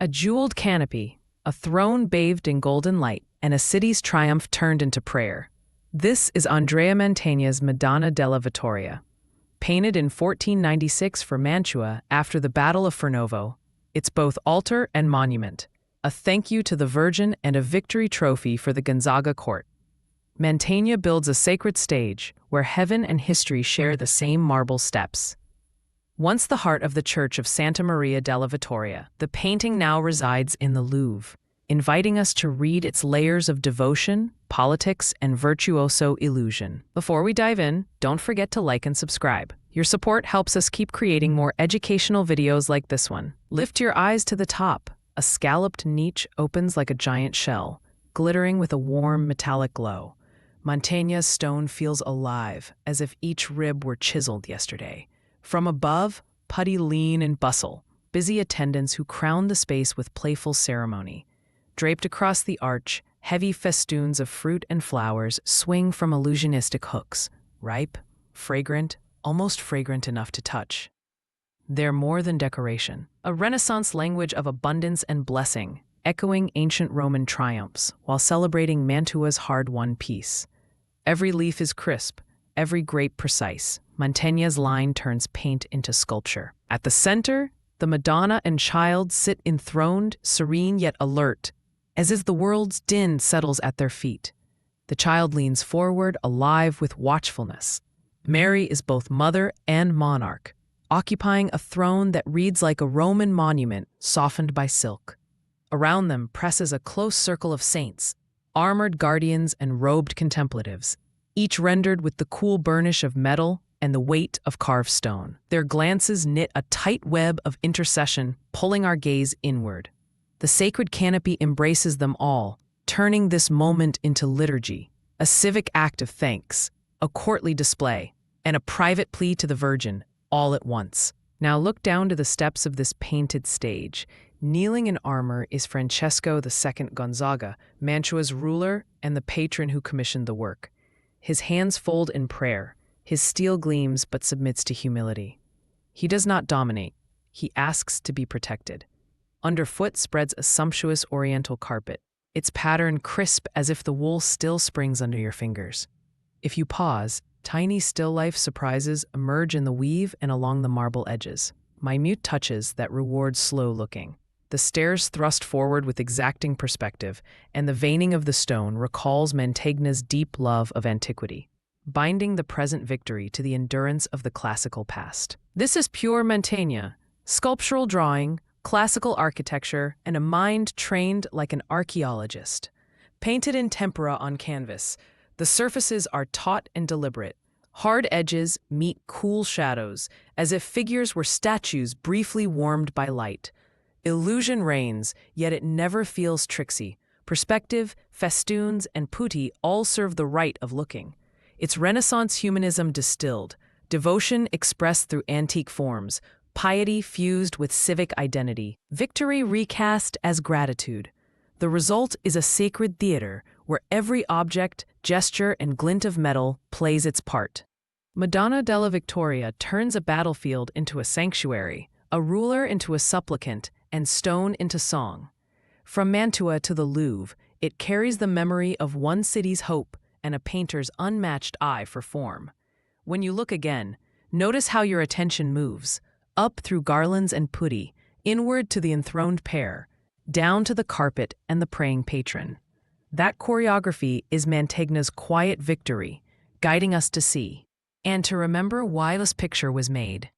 A jeweled canopy, a throne bathed in golden light, and a city's triumph turned into prayer. This is Andrea Mantegna's Madonna della Vittoria. Painted in 1496 for Mantua after the Battle of Fornovo, it's both altar and monument, a thank you to the Virgin and a victory trophy for the Gonzaga court. Mantegna builds a sacred stage where heaven and history share the same marble steps. Once the heart of the church of Santa Maria della Vittoria, the painting now resides in the Louvre, inviting us to read its layers of devotion, politics, and virtuoso illusion. Before we dive in, don't forget to like and subscribe. Your support helps us keep creating more educational videos like this one. Lift your eyes to the top. A scalloped niche opens like a giant shell, glittering with a warm metallic glow. Mantegna's stone feels alive, as if each rib were chiseled yesterday. From above, putti lean and bustle, busy attendants who crown the space with playful ceremony. Draped across the arch, heavy festoons of fruit and flowers swing from illusionistic hooks, ripe, fragrant, almost fragrant enough to touch. They're more than decoration, a Renaissance language of abundance and blessing, echoing ancient Roman triumphs while celebrating Mantua's hard-won peace. Every leaf is crisp, every grape precise. Mantegna's line turns paint into sculpture. At the center, the Madonna and Child sit enthroned, serene yet alert, as if the world's din settles at their feet. The Child leans forward, alive with watchfulness. Mary is both mother and monarch, occupying a throne that reads like a Roman monument softened by silk. Around them presses a close circle of saints, armored guardians and robed contemplatives, each rendered with the cool burnish of metal and the weight of carved stone. Their glances knit a tight web of intercession, pulling our gaze inward. The sacred canopy embraces them all, turning this moment into liturgy, a civic act of thanks, a courtly display, and a private plea to the Virgin, all at once. Now look down to the steps of this painted stage. Kneeling in armor is Francesco II Gonzaga, Mantua's ruler and the patron who commissioned the work. His hands fold in prayer. His steel gleams but submits to humility. He does not dominate. He asks to be protected. Underfoot spreads a sumptuous oriental carpet, its pattern crisp as if the wool still springs under your fingers. If you pause, tiny still-life surprises emerge in the weave and along the marble edges, minute touches that reward slow looking. The stairs thrust forward with exacting perspective, and the veining of the stone recalls Mantegna's deep love of antiquity, binding the present victory to the endurance of the classical past. This is pure Mantegna, sculptural drawing, classical architecture, and a mind trained like an archaeologist. Painted in tempera-on-canvas, the surfaces are taut and deliberate. Hard edges meet cool shadows, as if figures were statues briefly warmed by light. Illusion reigns, yet it never feels tricksy. Perspective, festoons, and putti all serve the right of looking. It's Renaissance humanism distilled, devotion expressed through antique forms, piety fused with civic identity, victory recast as gratitude. The result is a sacred theater where every object, gesture, and glint of metal plays its part. Madonna della Vittoria turns a battlefield into a sanctuary, a ruler into a supplicant, and stone into song. From Mantua to the Louvre, it carries the memory of one city's hope and a painter's unmatched eye for form. When you look again, notice how your attention moves, up through garlands and putti, inward to the enthroned pair, down to the carpet and the praying patron. That choreography is Mantegna's quiet victory, guiding us to see, and to remember why this picture was made.